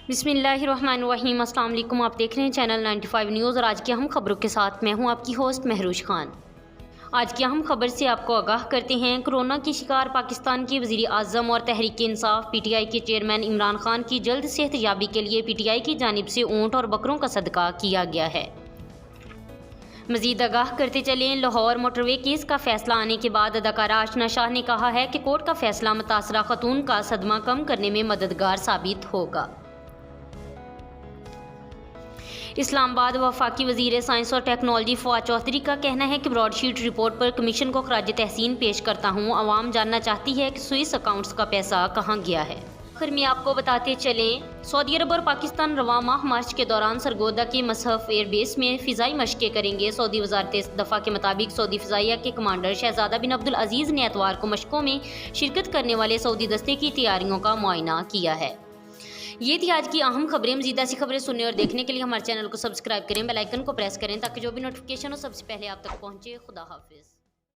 बिस्मिल्लाहिर्रहमानिर्रहीम। अस्सलाम वालेकुम। आप देख रहे हैं चैनल 95 न्यूज़ और आज की अहम खबरों के साथ मैं हूं आपकी होस्ट महरूज खान। आज की अहम खबर से आपको आगाह करते हैं। कोरोना की शिकार पाकिस्तान के वज़ीर आज़म और तहरीक इंसाफ पीटीआई के चेयरमैन इमरान खान की जल्द सेहतयाबी के लिए पीटीआई की जानिब से ऊँट और बकरों का सदका किया गया है। मजीद आगाह करते चलें, लाहौर मोटरवे केस का फैसला आने के बाद अदाकारा आशना शाह ने कहा है कि कोर्ट का फैसला मुतासरा खतून का सदमा कम करने में मददगार साबित होगा। इस्लामाबाद वफाकी वज़ीर साइंस और टेक्नोलॉजी फवाद चौधरी का कहना है कि ब्रॉडशीट रिपोर्ट पर कमीशन को खराज तहसीन पेश करता हूँ। अवाम जानना चाहती है कि स्विस अकाउंट्स का पैसा कहाँ गया है। आखिर में आपको बताते चलें, सऊदी अरब और पाकिस्तान रवां माह मार्च के दौरान सरगोदा के मसहफ एयरबेस में फ़िज़ाई मशक़ें करेंगे। सऊदी वज़ारत दफ़ा के मुताबिक सऊदी फ़िज़ाइया के कमांडर शहज़ादा बिन अब्दुल अज़ीज़ ने एतवार को मशक़ों में शिरकत करने वाले सऊदी दस्ते की तैयारियों का मुआयना किया है। ये थी आज की अहम खबरें। मज़ीद ऐसी खबरें सुनने और देखने के लिए हमारे चैनल को सब्सक्राइब करें, बेल आइकन को प्रेस करें ताकि जो भी नोटिफिकेशन हो सबसे पहले आप तक पहुँचे। खुदा हाफिज़।